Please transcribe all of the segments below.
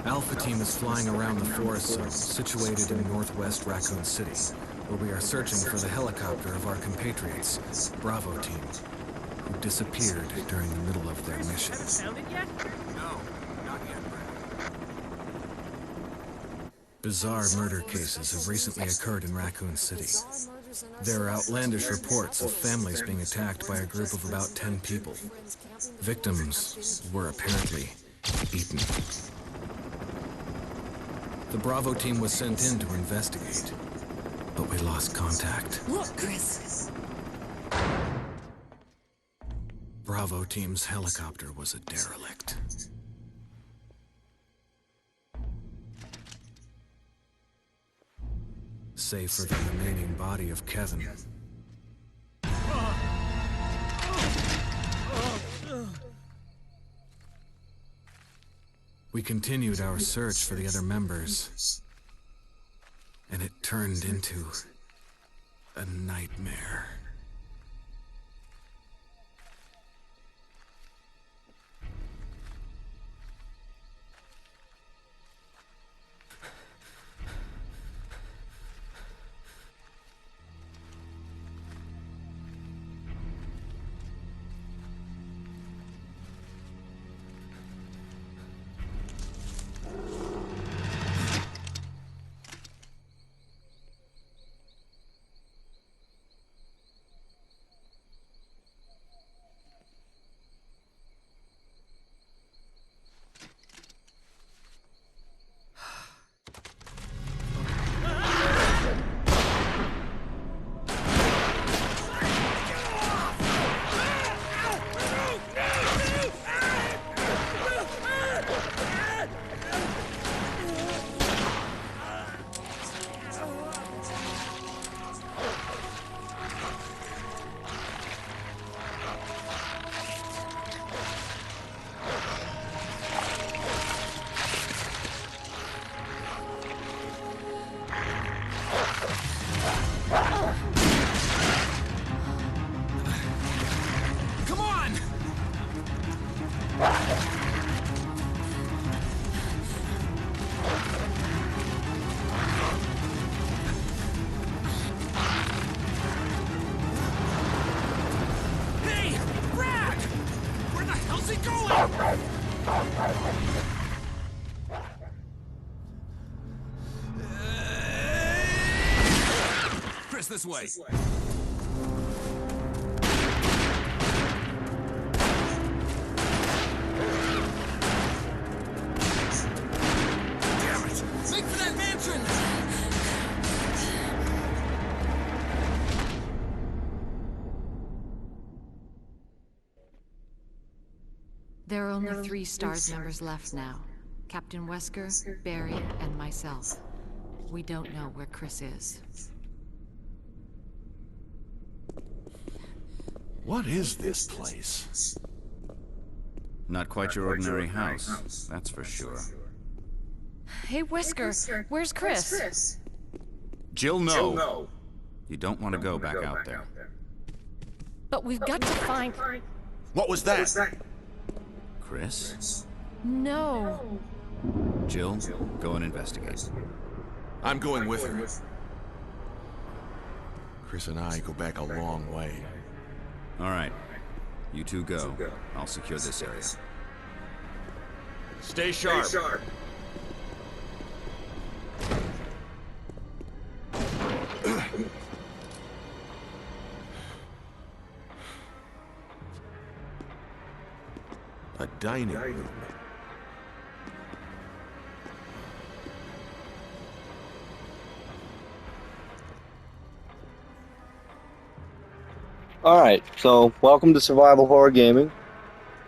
Alpha Team is flying around the forest zone situated in northwest Raccoon City, where we are searching for the helicopter of our compatriots, Bravo Team, who disappeared during the middle of their mission. Haven't found it yet? No, not yet, Bizarre murder cases have recently occurred in Raccoon City. There are outlandish reports of families being attacked by a group of about 10 people. Victims were apparently eaten. The Bravo Team was sent in to investigate, but we lost contact. Look, Chris! Bravo Team's helicopter was a derelict. Save for the remaining body of Kevin. We continued our search for the other members, and it turned into a nightmare. This way. Damn it! Make for that mansion! There are only 3 STARS members left now. Captain Wesker, Barry, and myself. We don't know where Chris is. What is this place? Not quite your ordinary house, that's for sure. Hey, Wesker, where's Chris? Jill, no. You don't want to go back out there. But we've got to find... What was that? Chris? No. Jill, go and investigate. I'm going with her. Chris and I go back a long way. All right. You two go. I'll secure this area. Stay sharp. A dining room. Alright, so welcome to Survival Horror Gaming.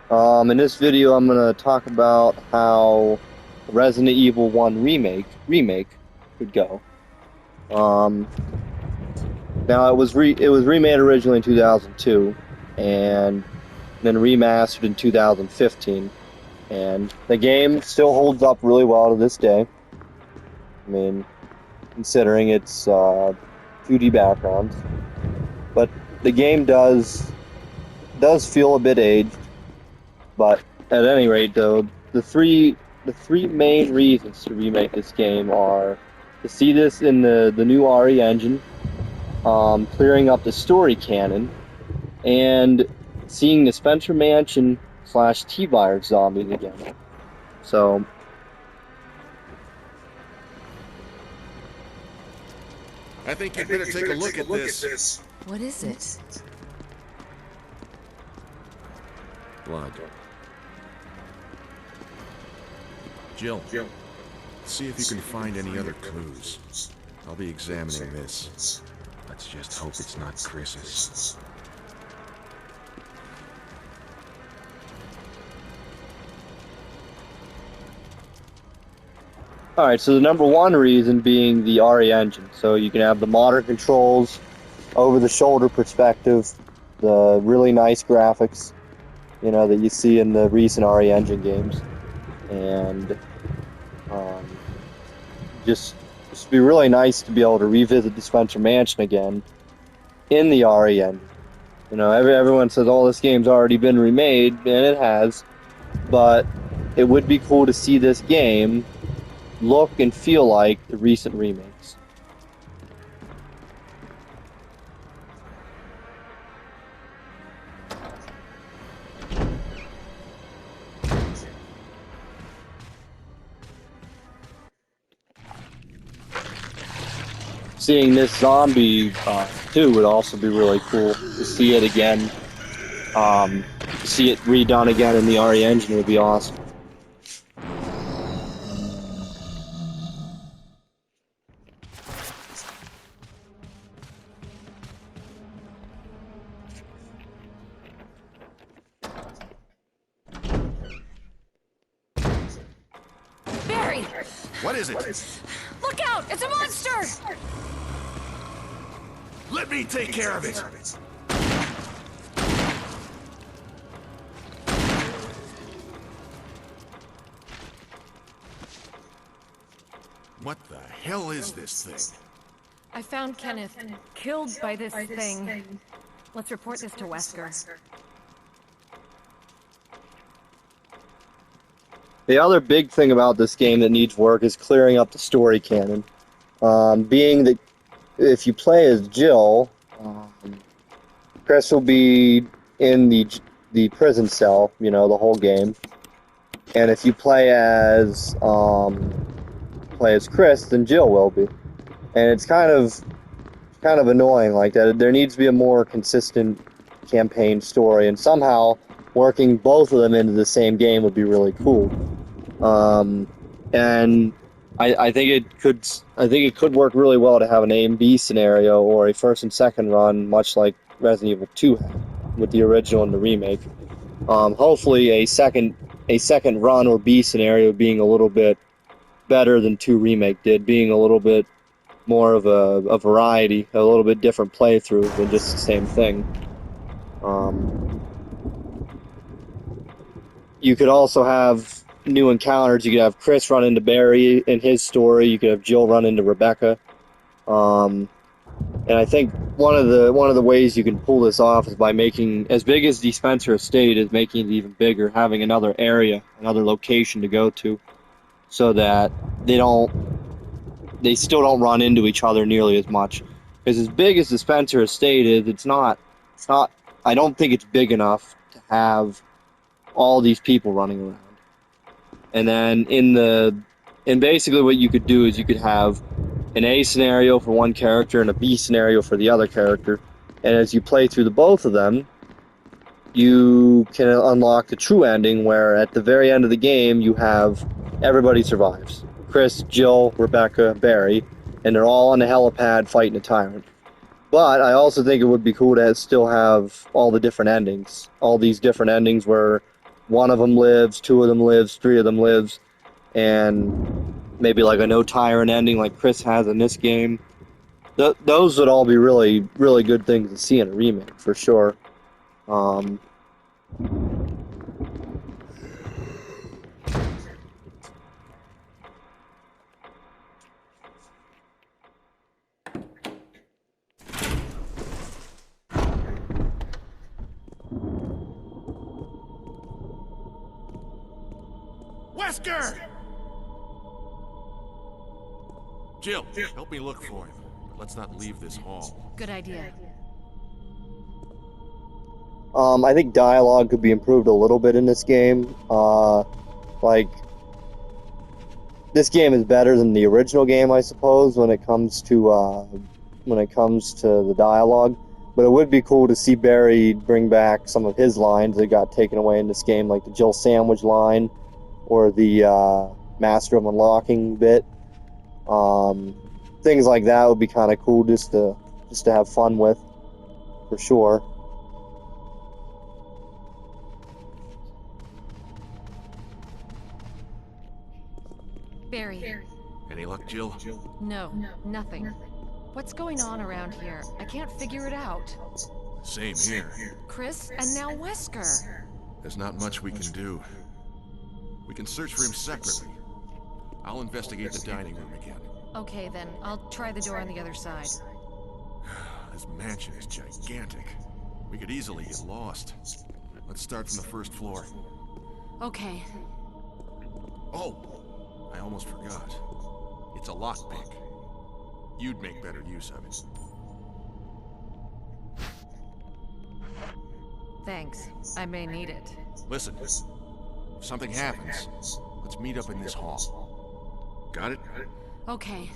In this video I'm going to talk about how Resident Evil 1 remake could go. Now it was remade originally in 2002 and then remastered in 2015, and the game still holds up really well to this day. I mean, considering its 2D backgrounds, but the game does feel a bit aged. But at any rate, though, the three the three main reasons to remake this game are to see this in the new RE engine, clearing up the story canon, and seeing the Spencer Mansion / T-Virus zombies again. So, I think you'd better take a look at this. What is it? Blood. Jill, see if you can find any other clues. I'll be examining this. Let's just hope it's not Chris's. alright, so the number one reason being the RE engine. So you can have the modern controls, over-the-shoulder perspective, the really nice graphics, that you see in the recent RE engine games. And just be really nice to be able to revisit the Spencer Mansion again in the RE engine. Everyone says, "Oh, this game's already been remade," and it has. But it would be cool to see this game look and feel like the recent remakes. Seeing this zombie too would also be really cool to see it again. To see it redone again in the RE engine would be awesome. Barry! What is it? Look out! It's a monster! Let me take care of it. What the hell is this thing? I found Kenneth killed by this thing. Let's report this to Wesker. The other big thing about this game that needs work is clearing up the story canon. Being that if you play as Jill, Chris will be in the prison cell, the whole game. And if you play as Chris, then Jill will be. And it's kind of annoying like that. There needs to be a more consistent campaign story, and somehow working both of them into the same game would be really cool. And I think it could work really well to have an A and B scenario, or a first and second run, much like Resident Evil 2 had with the original and the remake. Hopefully a second run or B scenario being a little bit better than 2 Remake did, being a little bit more of a variety, a little bit different playthrough than just the same thing. You could also have new encounters. You could have Chris run into Barry in his story. You could have Jill run into Rebecca. And I think one of the ways you can pull this off is by making, as big as the Spencer estate is, making it even bigger, having another area, another location to go to, so that they still don't run into each other nearly as much. Because as big as the Spencer estate is, it's not. I don't think it's big enough to have all these people running around. And then and basically what you could do is you could have an A scenario for one character and a B scenario for the other character. And as you play through the both of them, you can unlock the true ending, where at the very end of the game you have everybody survives. Chris, Jill, Rebecca, Barry, and they're all on the helipad fighting a tyrant. But I also think it would be cool to still have all the different endings. All these different endings where one of them lives, 2 of them lives, 3 of them lives, and maybe like a no tyrant ending like Chris has in this game. Those would all be really, really good things to see in a remake, for sure. Wesker! Jill, help me look for him. But let's not leave this hall. Good idea. I think dialogue could be improved a little bit in this game. Like, this game is better than the original game, I suppose, when it comes to the dialogue. But it would be cool to see Barry bring back some of his lines that got taken away in this game, like the Jill Sandwich line, or the Master of Unlocking bit. Things like that would be kind of cool just to have fun with, for sure. Barry. Any luck, Jill? No, nothing. What's going on around here? I can't figure it out. Same here. Chris, and now Wesker. There's not much we can do. We can search for him separately. I'll investigate the dining room again. Okay, then. I'll try the door on the other side. This mansion is gigantic. We could easily get lost. Let's start from the first floor. Okay. Oh, I almost forgot. It's a lockpick. You'd make better use of it. Thanks. I may need it. Listen, if something happens, let's meet up in this hall. Got it? Okay.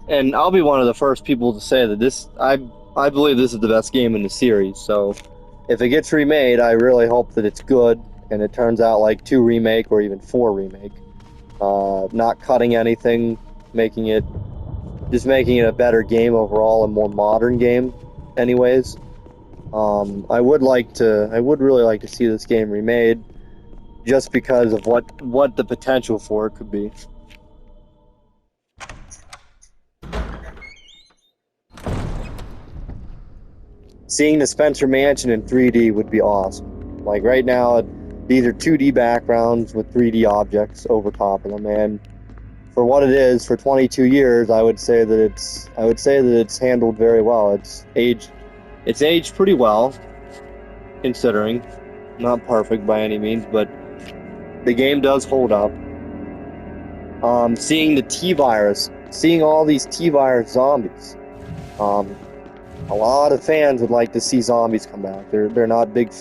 And I'll be one of the first people to say that I believe this is the best game in the series, so if it gets remade, I really hope that it's good, and it turns out like 2 Remake or even 4 Remake. Not cutting anything, just making it a better game overall, a more modern game, anyways. I would really like to see this game remade, just because of what the potential for it could be. Seeing the Spencer Mansion in 3D would be awesome. Like right now, these are 2D backgrounds with 3D objects over top of them, and for what it is, for 22 years, I would say that it's handled very well. It's aged pretty well, considering. Not perfect by any means, but the game does hold up. Seeing the T-Virus, seeing all these T-Virus zombies. A lot of fans would like to see zombies come back. They're not big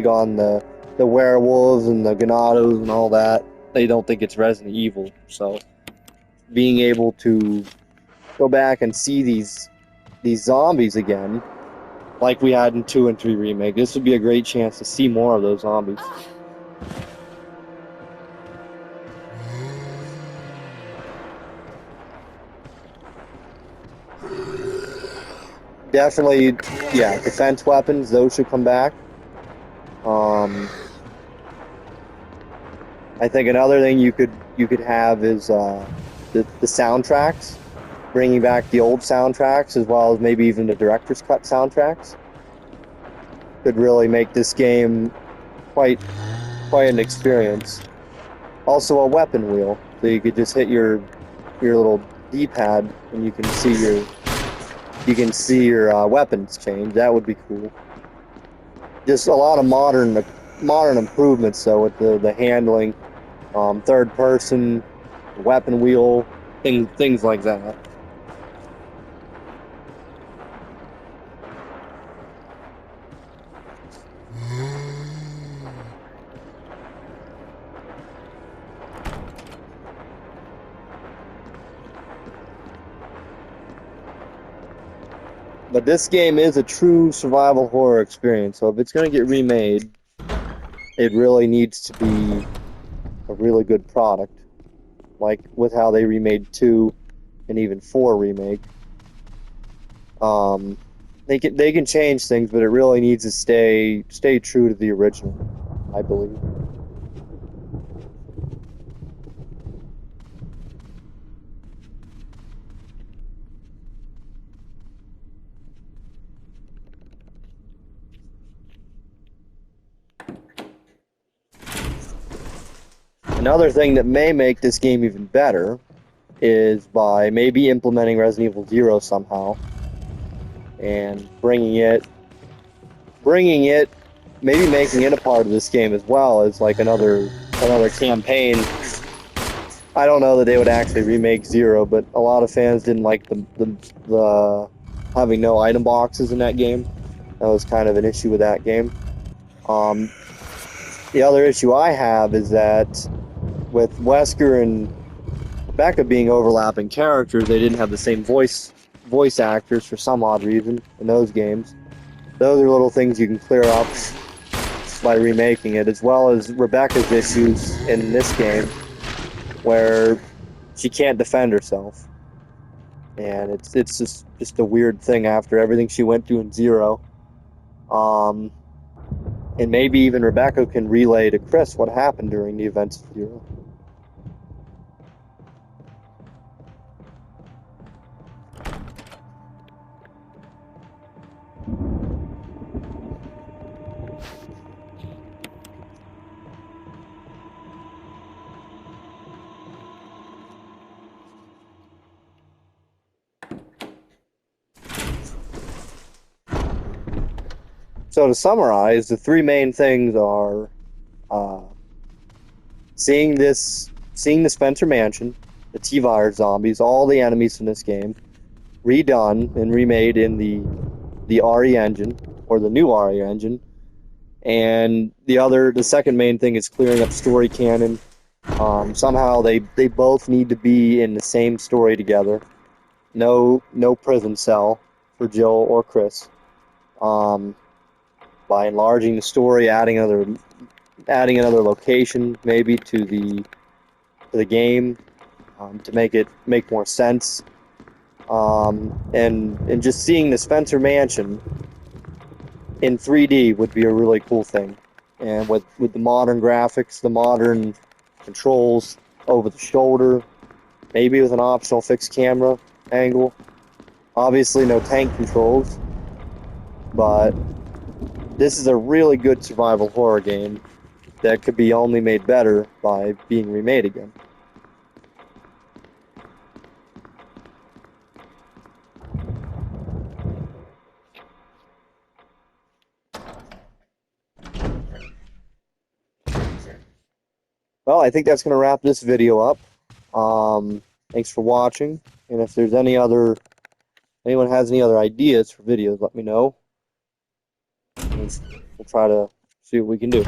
on the werewolves and the ganados and all that. They don't think it's Resident Evil. So being able to go back and see these zombies again, like we had in 2 and 3 Remake, this would be a great chance to see more of those zombies. Definitely, yeah, defense weapons, those should come back. I think another thing you could have is the soundtracks, bringing back the old soundtracks as well as maybe even the director's cut soundtracks. Could really make this game quite an experience. Also a weapon wheel, so you could just hit your little D-pad and you can see your weapons change. That would be cool. Just a lot of modern improvements, though, with the handling, third person, weapon wheel, things like that. But this game is a true survival horror experience, so if it's going to get remade, it really needs to be a really good product. Like with how they remade 2 and even 4 Remake. They can change things, but it really needs to stay true to the original, I believe. Another thing that may make this game even better is by maybe implementing Resident Evil 0 somehow and bringing it, maybe making it a part of this game as well as like another another campaign. I don't know that they would actually remake Zero, but a lot of fans didn't like the having no item boxes in that game. That was kind of an issue with that game. The other issue I have is that with Wesker and Rebecca being overlapping characters, they didn't have the same voice actors for some odd reason in those games. Those are little things you can clear up by remaking it, as well as Rebecca's issues in this game, where she can't defend herself, and it's just a weird thing after everything she went through in Zero. And maybe even Rebecca can relay to Chris what happened during the events of Zero. So to summarize, the three main things are seeing the Spencer Mansion, the T-Virus zombies, all the enemies from this game, redone and remade in the RE engine, or the new RE engine. And the second main thing is clearing up story canon. Somehow they both need to be in the same story together. No prison cell for Jill or Chris. By enlarging the story, adding another location maybe to the game, to make more sense. And just seeing the Spencer Mansion in 3D would be a really cool thing. And with the modern graphics, the modern controls over the shoulder, maybe with an optional fixed camera angle. Obviously no tank controls, but this is a really good survival horror game that could be only made better by being remade again. Well, I think that's going to wrap this video up. Thanks for watching, and if there's anyone has any other ideas for videos, let me know. We'll try to see what we can do.